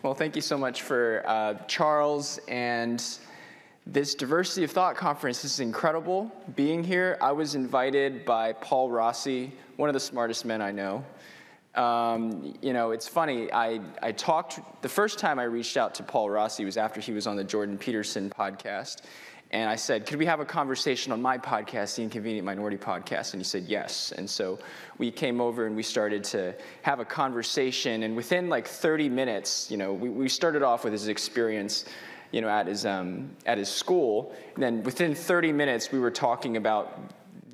Well, thank you so much for Charles and this Diversity of Thought conference. This is incredible being here. I was invited by Paul Rossi, one of the smartest men I know. It's funny, I talked, the first time I reached out to Paul Rossi was after he was on the Jordan Peterson podcast. And I said, could we have a conversation on my podcast, the Inconvenient Minority podcast? And he said, yes. And so we came over and we started to have a conversation. And within like 30 minutes, we started off with his experience, at his school. And then within 30 minutes, we were talking about,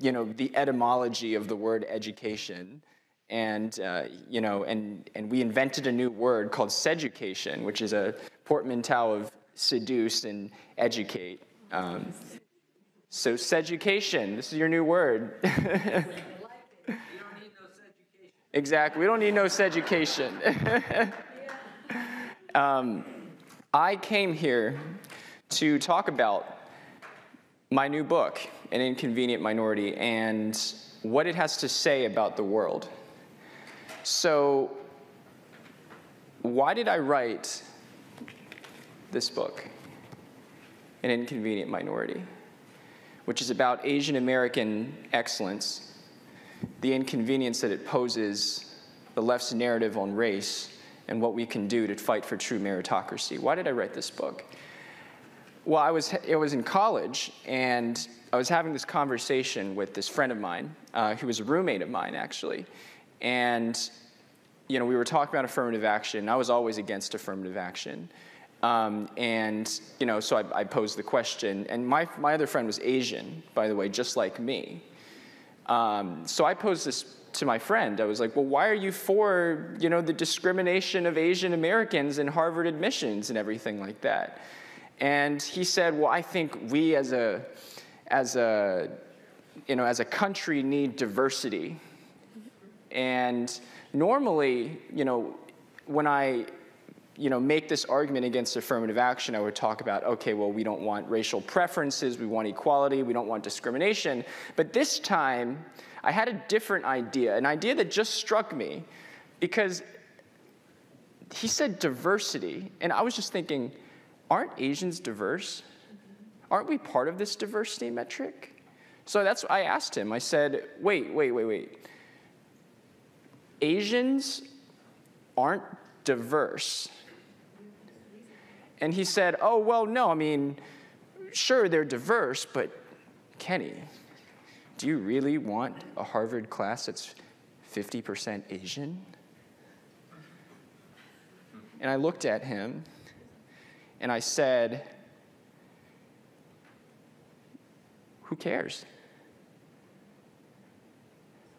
the etymology of the word education. And, and we invented a new word called seducation, which is a portmanteau of seduce and educate. So seducation, this is your new word. You don't need no seducation. Exactly, we don't need no seducation. I came here to talk about my new book, An Inconvenient Minority, and what it has to say about the world. So, why did I write this book? An Inconvenient Minority, which is about Asian American excellence, the inconvenience that it poses, the left's narrative on race, and what we can do to fight for true meritocracy. Why did I write this book? Well, I was in college, and I was having this conversation with this friend of mine, who was a roommate of mine, actually. And, we were talking about affirmative action. I was always against affirmative action. So I posed the question, and my other friend was Asian, by the way, just like me. So I posed this to my friend. I was like, well, why are you for, the discrimination of Asian Americans in Harvard admissions and everything like that? And he said, well, I think we as a country need diversity. And normally, when I make this argument against affirmative action, I would talk about, okay, well, we don't want racial preferences, we want equality, we don't want discrimination. But this time, I had a different idea, an idea that just struck me, because he said diversity, and I was just thinking, aren't Asians diverse? Aren't we part of this diversity metric? So that's what I asked him. I said, wait. Asians aren't diverse. And he said, oh, well, no, sure, they're diverse, but Kenny, do you really want a Harvard class that's 50% Asian? And I looked at him, and I said, who cares?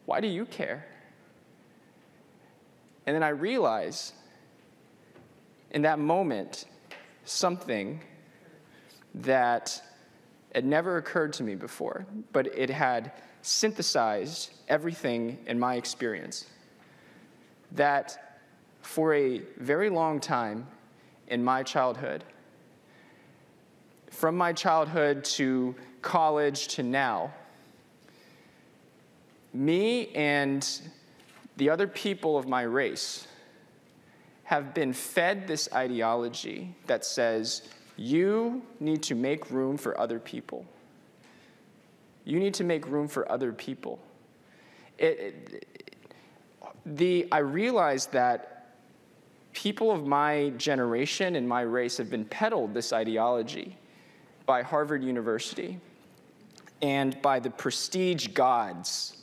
Why do you care? And then I realized, in that moment, something that had never occurred to me before, but it had synthesized everything in my experience. That for a very long time in my childhood, from my childhood to college to now, me and the other people of my race have been fed this ideology that says, you need to make room for other people. You need to make room for other people. I realized that people of my generation and my race have been peddled this ideology by Harvard University and by the prestige gods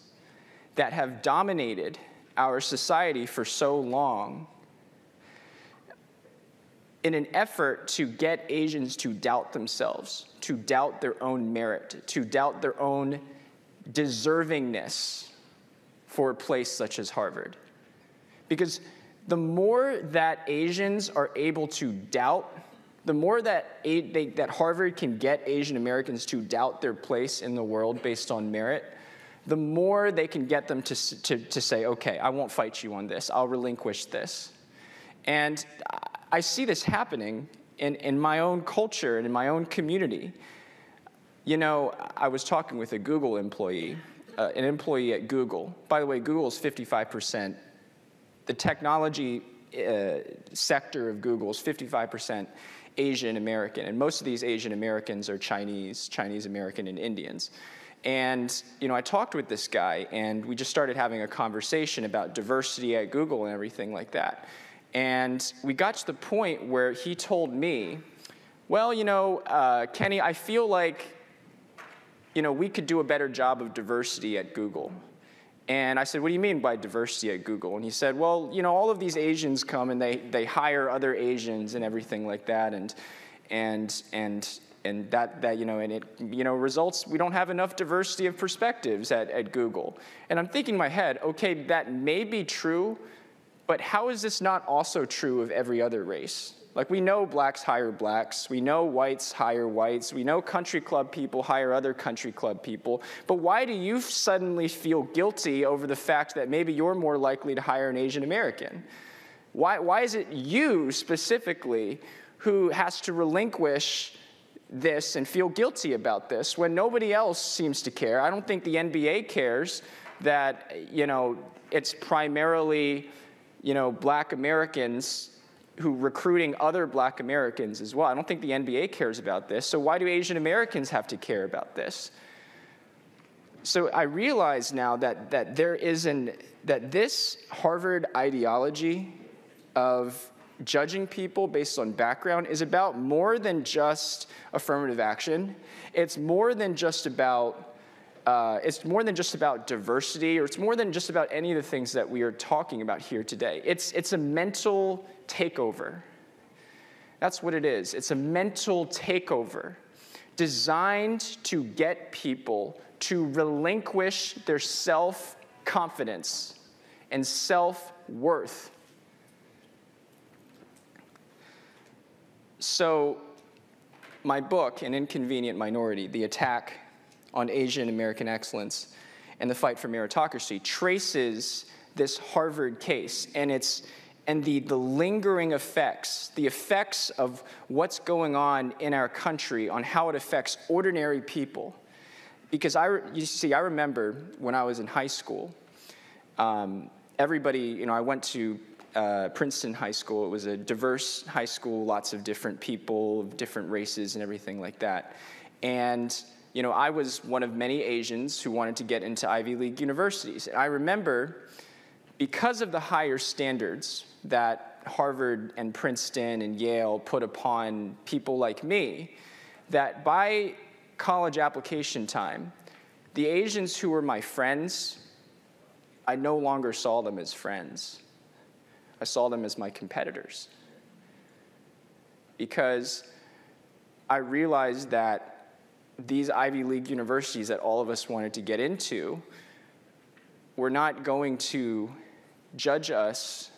that have dominated our society for so long in an effort to get Asians to doubt themselves, to doubt their own merit, to doubt their own deservingness for a place such as Harvard. Because the more that Asians are able to doubt, the more that Harvard can get Asian Americans to doubt their place in the world based on merit, the more they can get them to say, okay, I won't fight you on this, I'll relinquish this. And I see this happening in my own culture and in my own community. I was talking with a Google employee, an employee at Google. By the way, Google is 55%. The technology sector of Google is 55% Asian American, and most of these Asian Americans are Chinese American, and Indians. And I talked with this guy, and we just started having a conversation about diversity at Google and everything like that. And we got to the point where he told me, well, Kenny, I feel like, we could do a better job of diversity at Google. And I said, what do you mean by diversity at Google? And he said, well, all of these Asians come and they hire other Asians and everything like that, and it results, we don't have enough diversity of perspectives at Google. And I'm thinking in my head, okay, that may be true, but how is this not also true of every other race? Like, we know blacks hire blacks, we know whites hire whites, we know country club people hire other country club people, but why do you suddenly feel guilty over the fact that maybe you're more likely to hire an Asian American? Why is it you specifically who has to relinquish this and feel guilty about this when nobody else seems to care? I don't think the NBA cares that, it's primarily, black Americans who recruiting other black Americans as well. I don't think the NBA cares about this. So why do Asian Americans have to care about this? So I realize now that this Harvard ideology of judging people based on background is about more than just affirmative action. It's more than just about diversity, or it's more than just about any of the things that we are talking about here today. It's a mental takeover. That's what it is. It's a mental takeover designed to get people to relinquish their self-confidence and self-worth. So my book, An Inconvenient Minority, The Attack on Asian American Excellence and the Fight for Meritocracy, traces this Harvard case and the lingering effects, the effects of what's going on in our country on how it affects ordinary people. Because I remember when I was in high school, everybody, I went to Princeton High School. It was a diverse high school, lots of different people, different races and everything like that. And I was one of many Asians who wanted to get into Ivy League universities. And I remember, because of the higher standards that Harvard and Princeton and Yale put upon people like me, that by college application time, the Asians who were my friends, I no longer saw them as friends. I saw them as my competitors. Because I realized that these Ivy League universities that all of us wanted to get into were not going to judge us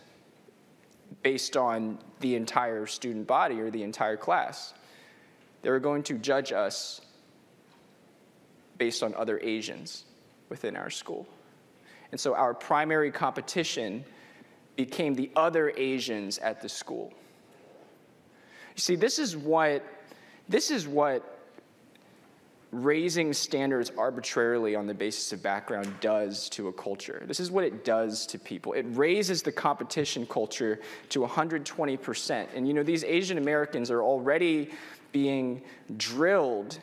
based on the entire student body or the entire class. They were going to judge us based on other Asians within our school. And so our primary competition became the other Asians at the school. You see, this is what raising standards arbitrarily on the basis of background does to a culture. This is what it does to people. It raises the competition culture to 120%. And these Asian Americans are already being drilled,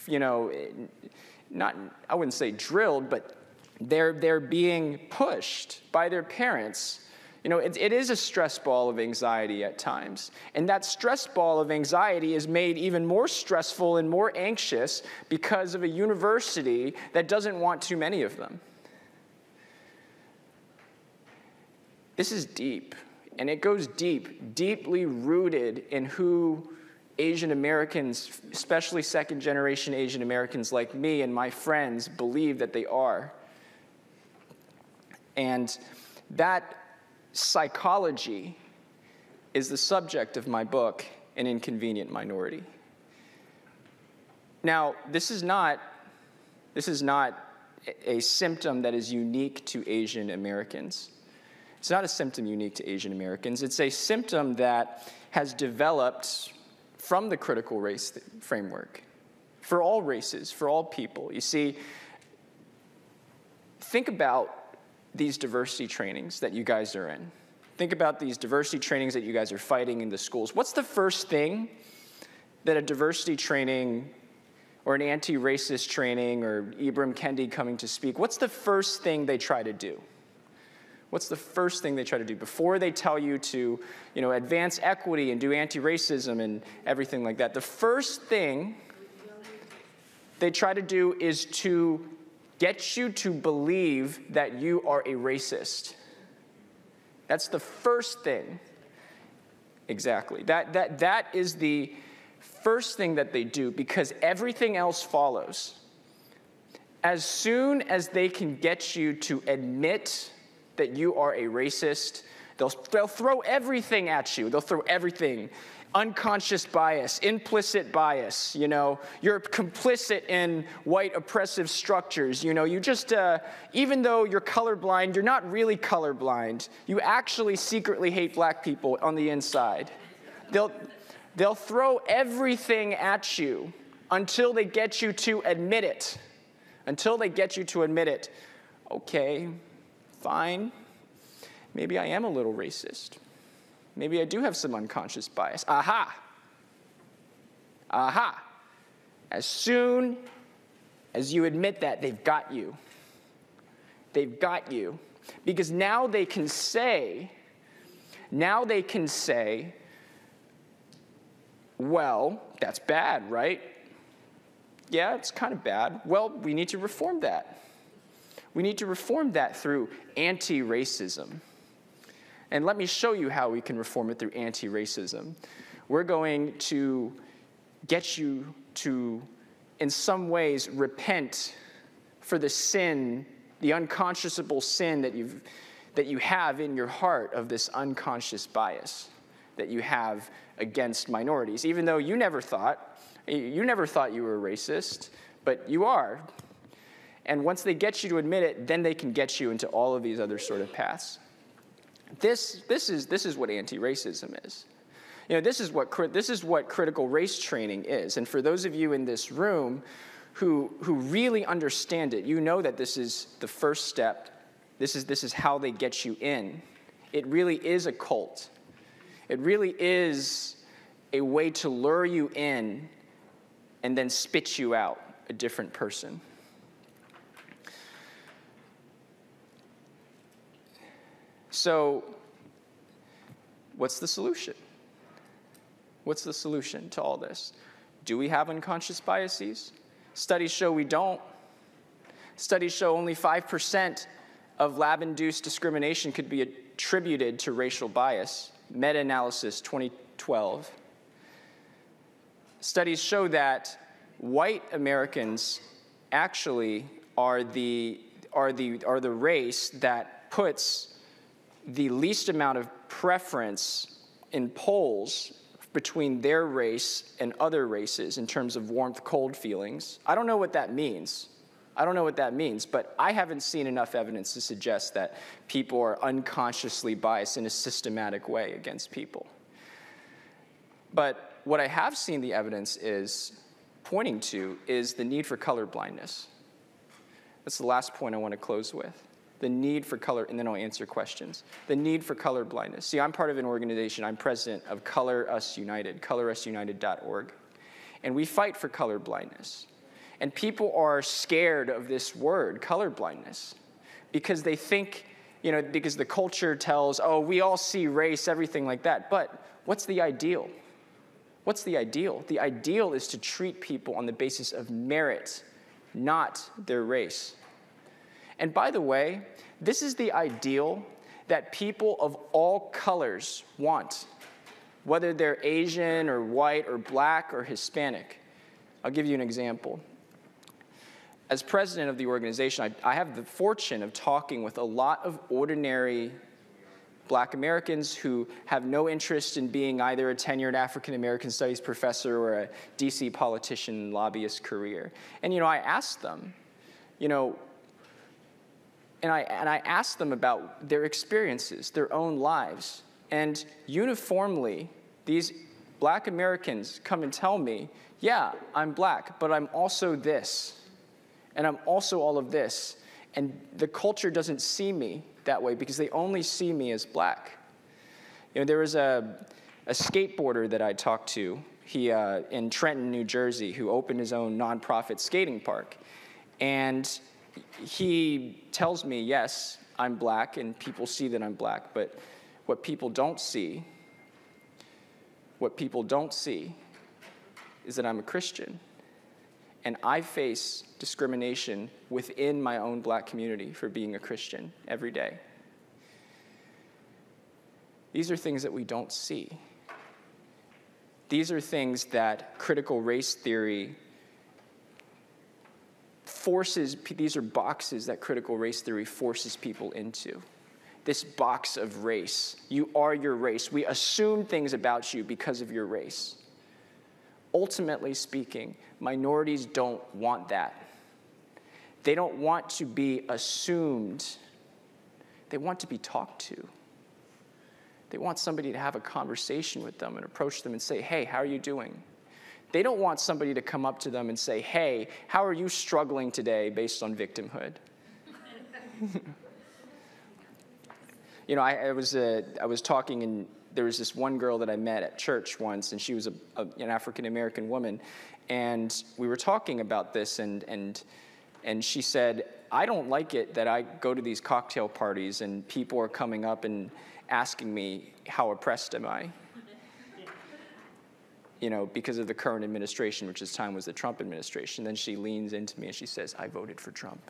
not, I wouldn't say drilled, but they're being pushed by their parents. It is a stress ball of anxiety at times. And that stress ball of anxiety is made even more stressful and more anxious because of a university that doesn't want too many of them. This is deep, and it goes deep, deeply rooted in who Asian Americans, especially second-generation Asian Americans like me and my friends, believe that they are. And that psychology is the subject of my book, An Inconvenient Minority. Now, this is not a symptom that is unique to Asian Americans. It's not a symptom unique to Asian Americans. It's a symptom that has developed from the critical race framework for all races, for all people. You see, think about these diversity trainings that you guys are in. Think about these diversity trainings that you guys are fighting in the schools. What's the first thing that a diversity training or an anti-racist training or Ibram Kendi coming to speak, what's the first thing they try to do? What's the first thing they try to do before they tell you to, advance equity and do anti-racism and everything like that? The first thing they try to do is to get you to believe that you are a racist. That's the first thing. Exactly. That is the first thing that they do, because everything else follows. As soon as they can get you to admit that you are a racist, they'll throw everything at you. They'll throw everything. Unconscious bias, implicit bias, you're complicit in white oppressive structures, you just, even though you're colorblind, you're not really colorblind. You actually secretly hate black people on the inside. They'll throw everything at you until they get you to admit it. Until they get you to admit it. Okay, fine. Maybe I am a little racist. Maybe I do have some unconscious bias. Aha! Aha! As soon as you admit that, they've got you. They've got you. Because now they can say, well, that's bad, right? Yeah, it's kind of bad. Well, we need to reform that. We need to reform that through anti-racism. And let me show you how we can reform it through anti-racism. We're going to get you to, in some ways, repent for the sin, the unconscionable sin that you have in your heart of this unconscious bias that you have against minorities, even though you never thought you were a racist, but you are. And once they get you to admit it, then they can get you into all of these other sort of paths. This is what anti-racism is. This is what critical race training is. And for those of you in this room who really understand it, you know that this is the first step. This is how they get you in. It really is a cult. It really is a way to lure you in and then spit you out a different person. So, what's the solution? What's the solution to all this? Do we have unconscious biases? Studies show we don't. Studies show only 5% of lab-induced discrimination could be attributed to racial bias. Meta-analysis 2012. Studies show that white Americans actually are the race that puts the least amount of preference in polls between their race and other races in terms of warmth-cold feelings. I don't know what that means. But I haven't seen enough evidence to suggest that people are unconsciously biased in a systematic way against people. But what I have seen the evidence is pointing to is the need for color blindness. That's the last point I want to close with. The need for color, and then I'll answer questions. The need for color blindness. See, I'm part of an organization. I'm president of Color Us United, colorusunited.org. And we fight for color blindness. And people are scared of this word, color blindness, because they think, because the culture tells, oh, we all see race, everything like that. But what's the ideal? What's the ideal? The ideal is to treat people on the basis of merit, not their race. And by the way, this is the ideal that people of all colors want, whether they're Asian or white or black or Hispanic. I'll give you an example. As president of the organization, I have the fortune of talking with a lot of ordinary black Americans who have no interest in being either a tenured African American studies professor or a DC politician lobbyist career. And I asked them, and I asked them about their experiences, their own lives. And uniformly, these black Americans come and tell me, yeah, I'm black, but I'm also this. And I'm also all of this. And the culture doesn't see me that way because they only see me as black. There was a skateboarder that I talked to, in Trenton, New Jersey, who opened his own nonprofit skating park. And he tells me, yes, I'm black, and people see that I'm black, but what people don't see is that I'm a Christian. And I face discrimination within my own black community for being a Christian every day. These are things that we don't see. These are things that critical race theory these are boxes that critical race theory forces people into. This box of race. You are your race. We assume things about you because of your race. Ultimately speaking, minorities don't want that. They don't want to be assumed. They want to be talked to. They want somebody to have a conversation with them and approach them and say, hey, how are you doing? They don't want somebody to come up to them and say, hey, how are you struggling today based on victimhood? I was talking, and there was this one girl that I met at church once, and she was an African-American woman, and we were talking about this, and she said, I don't like it that I go to these cocktail parties and people are coming up and asking me, how oppressed am I? Because of the current administration, which at the time was the Trump administration. Then she leans into me and she says, I voted for Trump.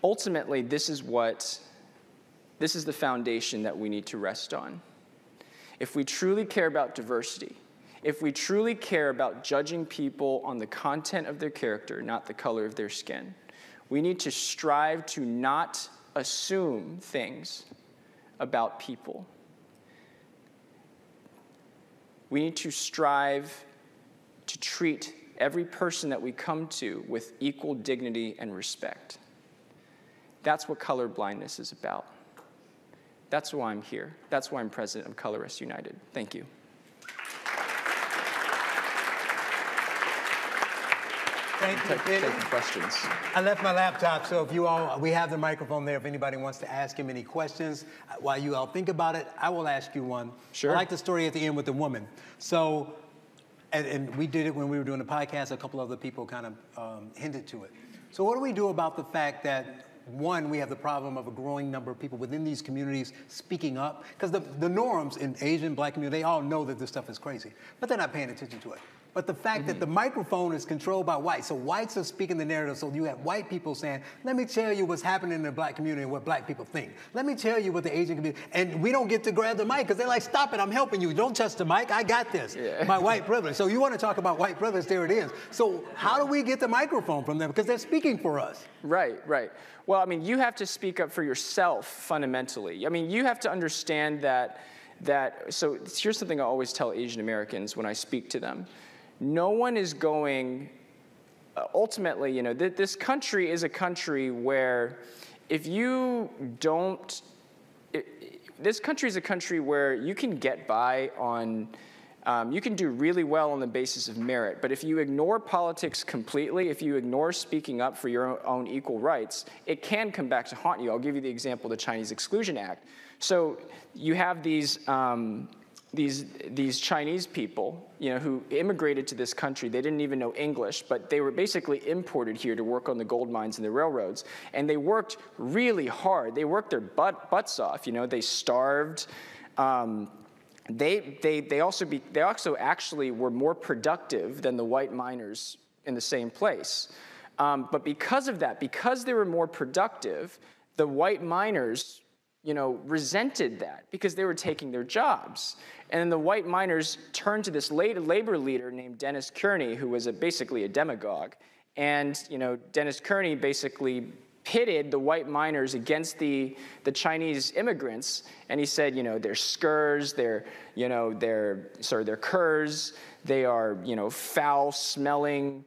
Ultimately, this is the foundation that we need to rest on. If we truly care about diversity, if we truly care about judging people on the content of their character, not the color of their skin, we need to strive to not assume things about people. We need to strive to treat every person that we come to with equal dignity and respect. That's what color blindness is about. That's why I'm here. That's why I'm president of Colorists United. Thank you. Thank you. Taking questions. I left my laptop, so we have the microphone there. If anybody wants to ask him any questions, while you all think about it, I will ask you one. Sure. I like the story at the end with the woman. So, and we did it when we were doing the podcast. A couple other people kind of hinted to it. So what do we do about the fact that, one, we have the problem of a growing number of people within these communities speaking up? Because the norms in Asian, black community, they all know that this stuff is crazy, but they're not paying attention to it. But the fact that the microphone is controlled by whites, so whites are speaking the narrative, so you have white people saying, let me tell you what's happening in the black community and what black people think. Let me tell you what the Asian community, and we don't get to grab the mic because they're like, stop it, I'm helping you. Don't touch the mic, I got this. Yeah. My white privilege. So you want to talk about white privilege, there it is. So how do we get the microphone from them? Because they're speaking for us. Right. Well, you have to speak up for yourself fundamentally. You have to understand that, so here's something I always tell Asian Americans when I speak to them. No one is going, ultimately, this country is a country where if you don't, this country is a country where you can get by on, you can do really well on the basis of merit, but if you ignore politics completely, if you ignore speaking up for your own equal rights, it can come back to haunt you. I'll give you the example of the Chinese Exclusion Act. So you have these Chinese people, who immigrated to this country. They didn't even know English, but they were basically imported here to work on the gold mines and the railroads. And they worked really hard. They worked their butts off. They starved. They also actually were more productive than the white miners in the same place. But because of that, because they were more productive, the white miners, resented that because they were taking their jobs. And then the white miners turned to this labor leader named Dennis Kearney, who was basically a demagogue. And, Dennis Kearney basically pitted the white miners against the Chinese immigrants. And he said, they're skurs, they're curs, they are, foul-smelling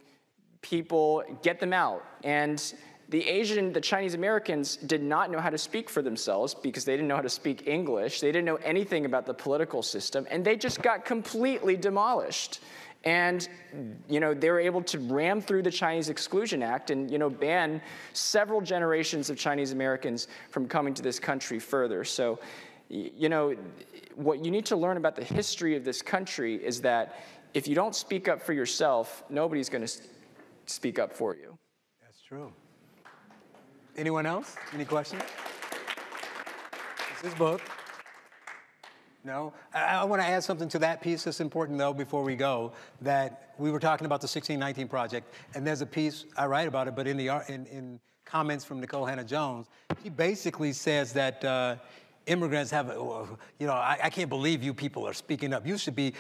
people, get them out. And the Chinese Americans did not know how to speak for themselves because they didn't know how to speak English. They didn't know anything about the political system, and they just got completely demolished. And, you know, they were able to ram through the Chinese Exclusion Act and, you know, ban several generations of Chinese Americans from coming to this country further. So, you know, what you need to learn about the history of this country is that if you don't speak up for yourself, nobody's going to speak up for you. That's true. Anyone else? Any questions? This book. No? I want to add something to that piece that's important, though, before we go, that we were talking about the 1619 Project, and there's a piece, I write about it, but in comments from Nicole Hannah-Jones, she basically says that immigrants have, you know, I can't believe you people are speaking up. You should be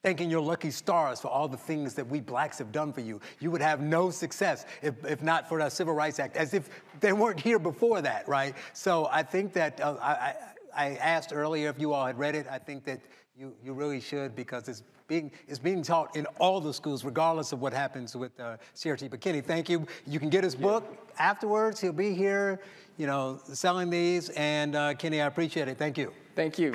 thanking your lucky stars for all the things that we blacks have done for you. You would have no success if not for the Civil Rights Act, as if they weren't here before that, right? So I think that I asked earlier if you all had read it. I think that you really should, because it's being taught in all the schools, regardless of what happens with CRT. But Kenny, thank you. You can get his book afterwards. He'll be here, you know, selling these. And Kenny, I appreciate it. Thank you. Thank you.